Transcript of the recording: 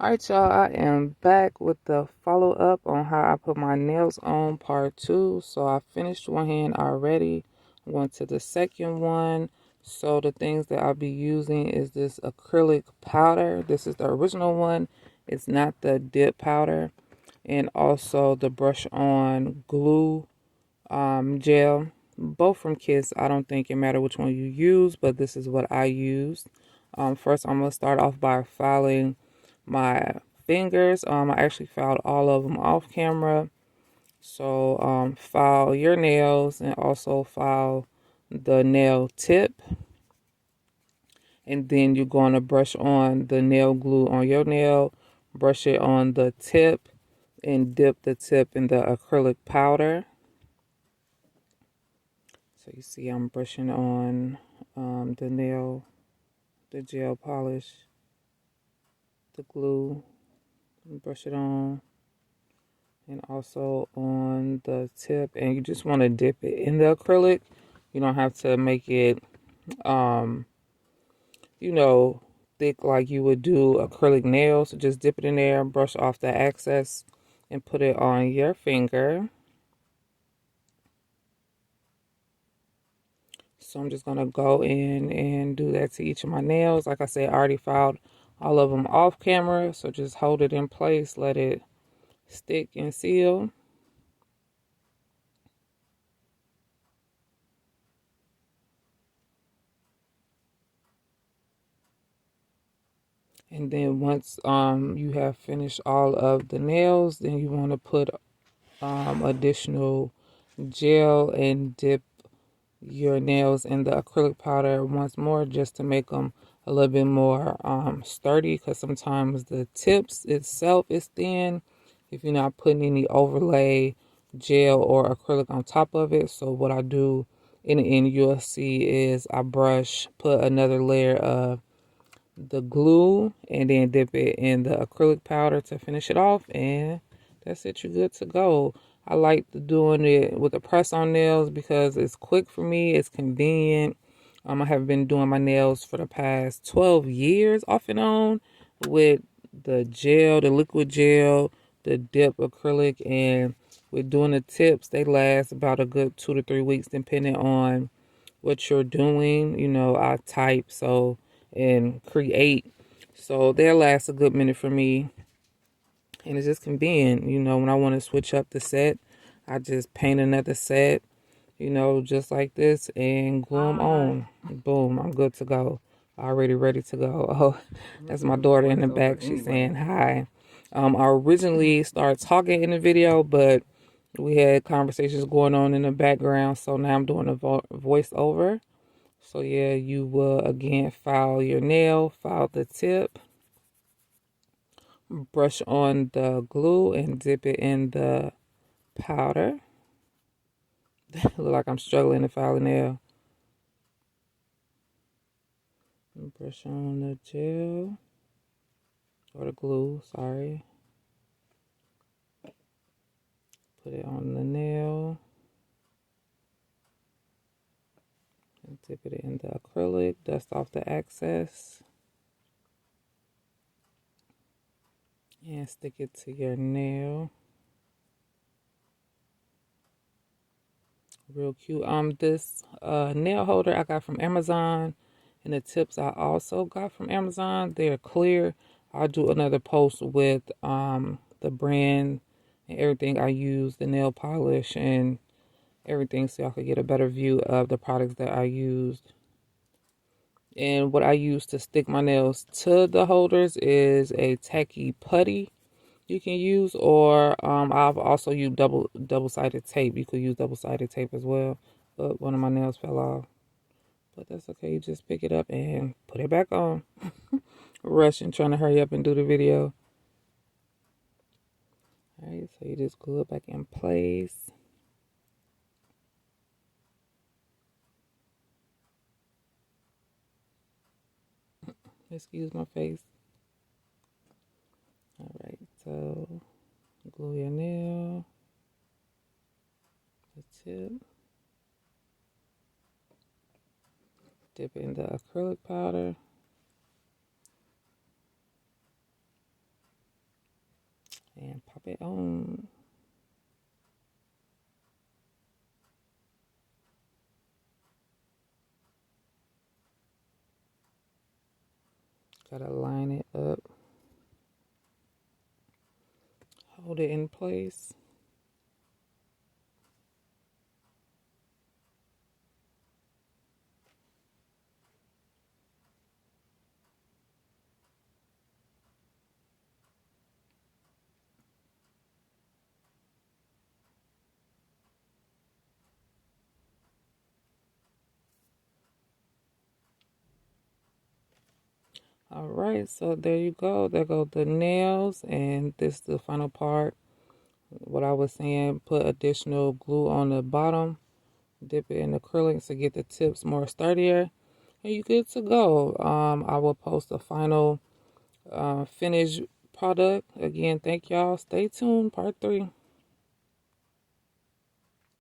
Alright, y'all, I am back with the follow up on how I put my nails on part two. So I finished one hand already. Went to the second one. So the things that I'll be using is this acrylic powder. This is the original one. It's not the dip powder. And also the brush on glue gel. Both from Kiss. I don't think it matter which one you use, but this is what I used. First, I'm going to start off by filing my fingers. I actually filed all of them off camera. So file your nails and also file the nail tip. And then you're going to brush on the nail glue on your nail. Brush it on the tip and dip the tip in the acrylic powder. So you see I'm brushing on the gel polish, the glue, and brush it on. And also on the tip. And you just want to dip it in the acrylic. You don't have to make it, you know, thick like you would do acrylic nails. So just dip it in there, brush off the excess, and put it on your finger. So I'm just going to go in and do that to each of my nails. Like I said, I already filed all of them off camera. So just hold it in place. Let it stick and seal. And then once you have finished all of the nails, then you want to put additional gel and dip your nails in the acrylic powder once more just to make them a little bit more sturdy, because sometimes the tips itself is thin if you're not putting any overlay gel or acrylic on top of it. So what I do in the end, you'll see, is I put another layer of the glue and then dip it in the acrylic powder to finish it off, and that's it. You're good to go. I like doing it with a press on nails because it's quick for me. It's convenient. I have been doing my nails for the past 12 years off and on with the gel, the liquid gel, the dip acrylic, and with doing the tips, they last about a good 2 to 3 weeks depending on what you're doing. You know, I type and create, so they'll last a good minute for me. And it's just convenient. You know, when I want to switch up the set, I just paint another set, you know, just like this, and glue them on. Boom, I'm good to go. Already ready to go. Oh, that's my daughter in the back. She's saying hi. I originally started talking in the video, but we had conversations going on in the background, so now I'm doing a voiceover. So yeah, you will again file your nail, file the tip, brush on the glue, and dip it in the powder. Look like I'm struggling to file a nail. And brush on the gel, or the glue, sorry. Put it on the nail. And dip it in the acrylic, dust off the excess. And stick it to your nail. Real cute. This nail holder I got from Amazon, and the tips I also got from Amazon. They're clear. I'll do another post with the brand and everything I use, the nail polish and everything, so y'all can get a better view of the products that I used. And what I use to stick my nails to the holders is a tacky putty you can use, or I've also used double-sided tape. You could use double-sided tape as well, but one of my nails fell off. But that's okay. You just pick it up and put it back on. Rushing, trying to hurry up and do the video. All right, so you just glue it back in place. Excuse my face. All right, so glue your nail, the tip, dip it in the acrylic powder, and pop it on. Gotta line it up. Hold it in place. All right, so there you go. There go the nails, and this is the final part. What I was saying, put additional glue on the bottom, dip it in acrylics to get the tips more sturdier, and you're good to go. I will post a final finished product. Again, thank y'all. Stay tuned, part 3.